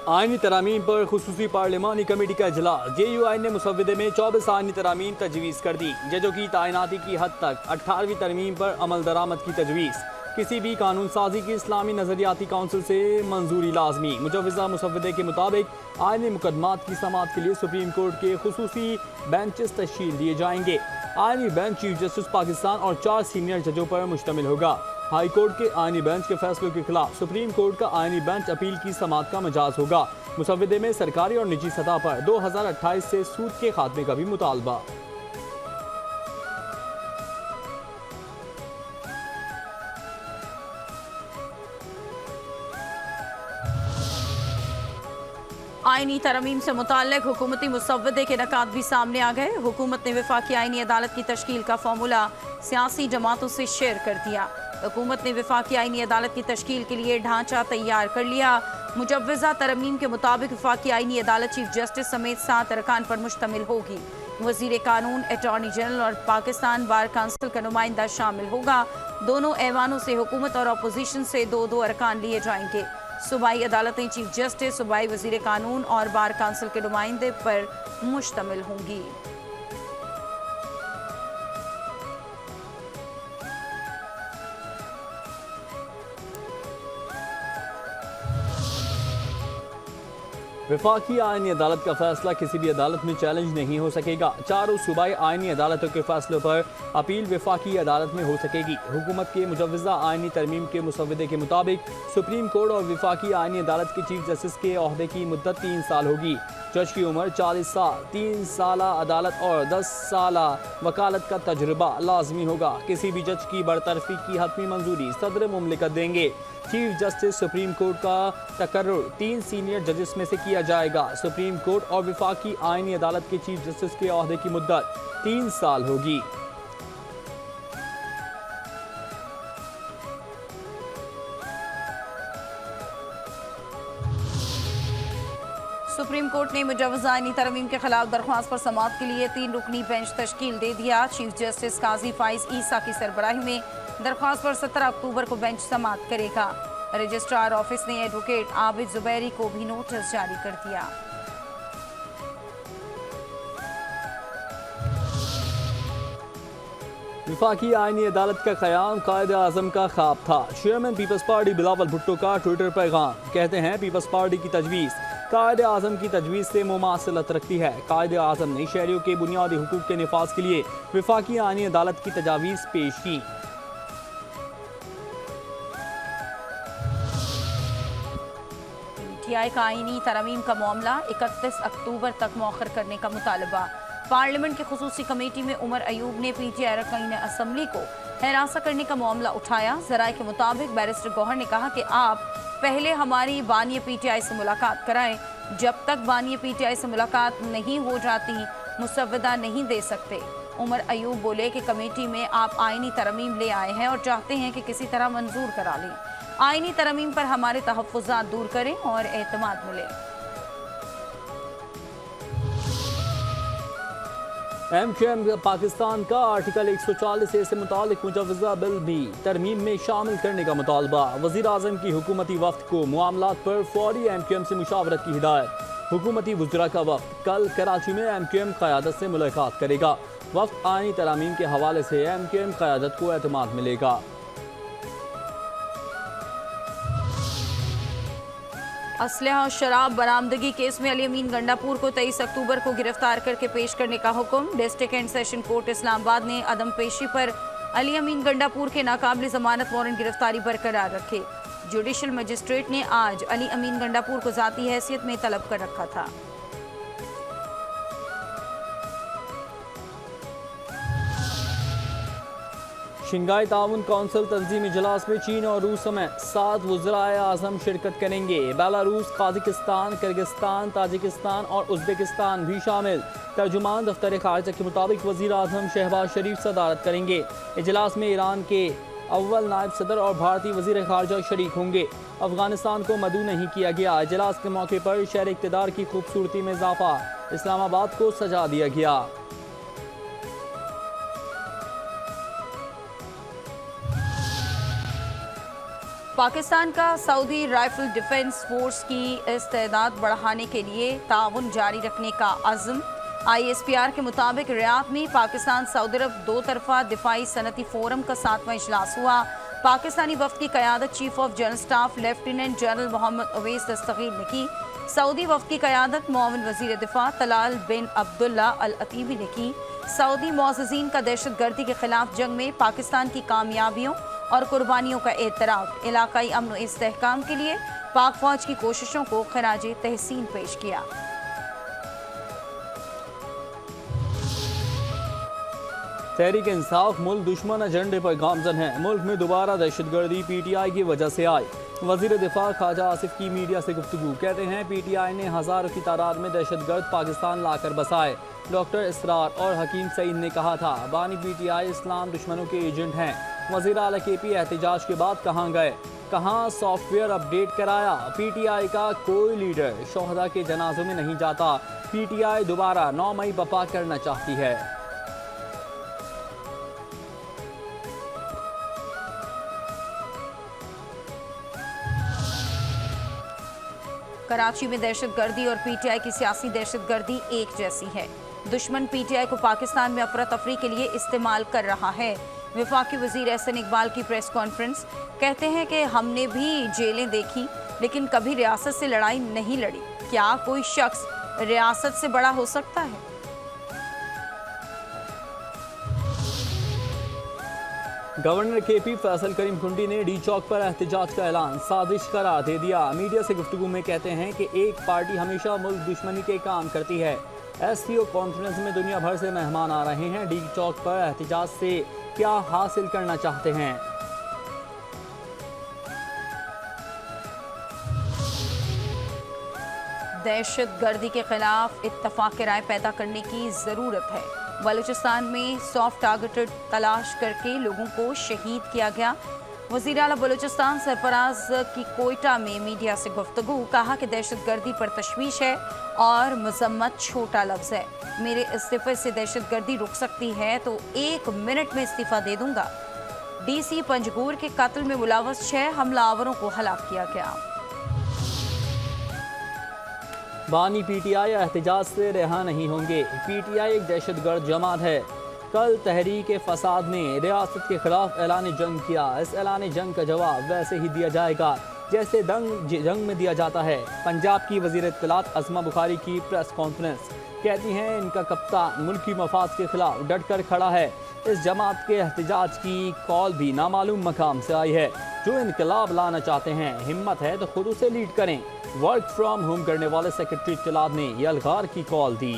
आईनी तरामीम पर खुसूसी पार्लिमानी कमेटी का इजलास। JUI ने मुसव्वदे में 24 आईनी तरामीम तजवीज़ कर दी। जजों की तैनाती की हद तक 18वीं तरमीम पर अमल दरामद की तजवीज़। किसी भी कानून साजी की इस्लामी नजरियाती काउंसिल से मंजूरी लाजमी। मुजवज़ा मुसव्वदे के मुताबिक आईनी मुकदमात की समाअत के लिए सुप्रीम कोर्ट के खुसूसी बेंचेस तश्कील दिए जाएंगे। आईनी बेंच चीफ जस्टिस पाकिस्तान और 4 सीनियर जजों पर मुश्तमिल होगा। हाई कोर्ट के आईनी बेंच के फैसलों के खिलाफ सुप्रीम कोर्ट का आईनी बेंच अपील की समाअत का मजाज होगा। मुसव्वदे में सरकारी और निजी सतह पर 2028 से सूद के खात्मे का भी मुतालबा। आईनी तरमीम से मुताल्लिक हुकूमती मुसव्वदे के नकात भी सामने आ गए। हुकूमत ने वफाकी आईनी अदालत की तश्कील का फार्मूला सियासी जमातों से शेयर कर दिया। हुकूमत ने वफाकी आईनी अदालत की तश्कील के लिए ढांचा तैयार कर लिया। मुजव्वज़ा तरमीम के मुताबिक वफाकी आईनी अदालत चीफ जस्टिस समेत 7 अरकान पर मुश्तमिल होगी। वज़ीर कानून, अटॉर्नी जनरल और पाकिस्तान बार काउंसिल का नुमाइंदा शामिल होगा। दोनों ऐवानों से हुकूमत और अपोजिशन से 2-2 अरकान लिए जाएंगे। सूबाई अदालतें चीफ जस्टिस, सूबाई वज़ीर कानून और बार काउंसिल के नुमाइंदे पर मुश्तमिल होंगी। वफाकी आईनी अदालत का फैसला किसी भी अदालत में चैलेंज नहीं हो सकेगा। चारों सूबाई आईनी अदालतों के फैसलों पर अपील वफाकी अदालत में हो सकेगी। हुकूमत के मुजव्वज़ा आईनी तरमीम के मुसव्वदे के मुताबिक सुप्रीम कोर्ट और वफाकी आईनी अदालत के चीफ जस्टिस के ओहदे की मुद्दत 3 साल होगी। जज की उम्र 40 साल, 3 साल अदालत और 10 साल वकालत का तजुर्बा लाजमी होगा। किसी भी जज की बरतरफी की हतमी मंजूरी सदर मुमलिकत देंगे। चीफ जस्टिस सुप्रीम कोर्ट का तकर्रुर 3 सीनियर जजेस में से किया जाएगा। सुप्रीम कोर्ट और वफाकी आईनी अदालत के चीफ जस्टिस के ओहदे की मुद्दत 3 साल होगी। सुप्रीम कोर्ट ने मुजव्वज़ा आईनी तरमीम के खिलाफ दरख्वास्त पर समाअत के लिए 3 रुकनी बेंच तश्कील दे दिया। चीफ जस्टिस काजी फाइज ईसा की सरबराही में दरख्वास्त पर 17 अक्टूबर को बेंच समाअत करेगा। रजिस्ट्रार ऑफिस ने एडवोकेट आबिद जुबैरी को भी नोटिस जारी कर दिया। वफाकी आईनी अदालत का क़याम कायदे आज़म का ख्वाब था। Chairman Peoples Party Bilawal Bhutto का ट्विटर पैगाम। कहते हैं पीपल्स पार्टी की तजवीज़ कायदे आज़म की तजवीज़ से मुमासिलत रखती है। कायदे आज़म ने शहरियों के बुनियादी हुकूक के निफाज के लिए वफाकी आईनी अदालत की तजावीज़ पेश की। PTI का आईनी तरमीम का मामला 31 अक्टूबर तक मौखर करने का मुतालबा। पार्लियामेंट की खुसूसी कमेटी में उमर अयूब ने PTI अरकान असम्बली को हिरासत करने का मामला उठाया। ज़राए के मुताबिक बैरिस्टर गौहर ने कहा कि आप पहले हमारी बानी PTI से मुलाकात कराएं। जब तक बानी PTI से मुलाकात नहीं हो जाती मुसव्वदा नहीं दे सकते। उमर अयूब बोले कि कमेटी में आप आईनी तरमीम ले आए हैं और चाहते हैं कि किसी तरह मंजूर करा लें। आईनी तरमीम पर हमारे तहफ़्फ़ुज़ात दूर करें और एतमाद मिले। MQM पाकिस्तान का आर्टिकल 140A से मुतालिक मुजव्वज़ा बिल भी तरमीम में शामिल करने का मुतालबा। वज़ीर आज़म की हुकूमती वफ़द को मामलात पर फौरी MQM से मुशावरत की हिदायत। हुकूमती वज़रा का वफ़द कल कराची में MQM क़यादत से मुलाकात करेगा। वफ़द आईनी तरामीम के हवाले से MQM क़यादत को एतमाद मिलेगा। असलहा और शराब बरामदगी केस में अली अमीन गंडापुर को 23 अक्टूबर को गिरफ्तार करके पेश करने का हुक्म। District and session court Islamabad ने अदम पेशी पर अली अमीन गंडापुर के नाकाबिल जमानत वारंट गिरफ्तारी बरकरार रखे। जुडिशल मजिस्ट्रेट ने आज अली अमीन गंडापुर को ज़ाती हैसियत में तलब कर रखा था। शंघाई ताउन कौंसिल तंजीम इजलास में चीन और रूस समेत 7 वज़राए आज़म शिरकत करेंगे। बेलारूस, काज़ाकिस्तान, किर्गिस्तान, ताजिकिस्तान और उज़्बेकिस्तान भी शामिल। तर्जुमान दफ्तर ख़ारिजा के मुताबिक वज़ीर आज़म शहबाज शरीफ सदारत करेंगे। इजलास में ईरान के अव्वल नायब सदर और भारतीय वज़ीर ख़ारिजा शरीक होंगे। अफगानिस्तान को मदऊ नहीं किया गया। इजलास के मौके पर शहर इक़्तिदार की खूबसूरती में इजाफा। इस्लामाबाद को सजा दिया गया। पाकिस्तान का सऊदी राइफल डिफेंस फोर्स की इस्तेदाद बढ़ाने के लिए ताउन जारी रखने का अज़्म। ISPR के मुताबिक रियाद में पाकिस्तान सऊदी अरब दो तरफा दिफाई सनती फोरम का 7वां इजलास हुआ। पाकिस्तानी वफ्द की क़यादत chief of general staff lieutenant general Mohammad Awais Dastgir ने की। सऊदी वफ्द की क़यादत मुआविन वज़ीर दिफा तलाल बिन अब्दुल्ला अल अतीबी ने की। सऊदी मुअज़्ज़िज़ीन का दहशतगर्दी के खिलाफ जंग में पाकिस्तान की कामयाबियों और कुर्बानियों का एतराफ़, इलाकाई अमन व इस्तेहकाम के लिए पाक फ़ौज की कोशिशों को खराज तहसीन पेश किया। तहरीक इंसाफ मुल्क दुश्मन एजेंडे पर गामजन है। मुल्क में दोबारा दहशतगर्दी PTI की वजह से आई। वज़ीर दिफा ख्वाजा आसिफ की मीडिया से गुफ्तगू। कहते हैं PTI ने हज़ारों की तादाद में दहशतगर्द पाकिस्तान लाकर बसाए। डॉक्टर इसरार और हकीम सईद ने कहा था बानी PTI इस्लाम दुश्मनों के एजेंट हैं। वज़ीर आला KP एहतजाज के बाद कहाँ गए, कहाँ सॉफ्टवेयर अपडेट कराया। PTI का कोई लीडर शोहदा के जनाजों में नहीं जाता। PTI दोबारा 9 मई बपा करना चाहती है। कराची में दहशतगर्दी और PTI की सियासी दहशतगर्दी एक जैसी है। दुश्मन PTI को पाकिस्तान में अफरा तफरी के लिए इस्तेमाल कर रहा है। वफाकी वजीर एहसन इकबाल की प्रेस कॉन्फ्रेंस। कहते हैं कि हमने भी जेलें देखी लेकिन कभी रियासत से लड़ाई नहीं लड़ी। क्या कोई शख्स रियासत से बड़ा हो सकता है? गवर्नर KP फैसल करीम कुंडी ने डी चौक पर एहतजाज का ऐलान साजिश करार दे दिया। मीडिया से गुफ्तगू में कहते हैं कि एक पार्टी हमेशा मुल्क दुश्मनी के काम करती है। SCO कॉन्फ्रेंस में दुनिया भर से मेहमान आ रहे हैं। डी चौक पर एहतजाज से क्या हासिल करना चाहते हैं? दहशतगर्दी के खिलाफ इत्तफाक राय पैदा करने की ज़रूरत है। बलूचिस्तान में सॉफ्ट टारगेटेड तलाश करके लोगों को शहीद किया गया। वज़ीर आला बलूचिस्तान सरफराज की कोयटा में मीडिया से गुफ्तगू। कहा कि दहशतगर्दी पर तशवीश है और मजम्मत छोटा लफ्ज़ है। मेरे इस्तीफ़े से दहशतगर्दी रुक सकती है तो 1 मिनट में इस्तीफ़ा दे दूंगा। DC पंजगूर के कत्ल में मुलव्वस 6 हमलावरों को हलाक किया गया। बानी PTI एहतजाज से रिहा नहीं होंगे। PTI एक दहशतगर्द जमात है। कल तहरीक फसाद ने रियासत के खिलाफ ऐलान जंग किया। इस ऐलान जंग का जवाब वैसे ही दिया जाएगा जैसे जंग में दिया जाता है। पंजाब की वज़ीर इत्तलात अज़मा बुखारी की प्रेस कॉन्फ्रेंस। कहती हैं इनका कप्तान मुल्की मफाद के खिलाफ डट कर खड़ा है। इस जमात के एहतजाज की कॉल भी नामालूम मकाम से आई है। जो इनकलाब लाना चाहते हैं, हिम्मत है तो खुद उसे लीड करें। वर्क फ्रॉम होम करने वाले सेक्रेटरी इत्तलात ने यलगार की कॉल दी।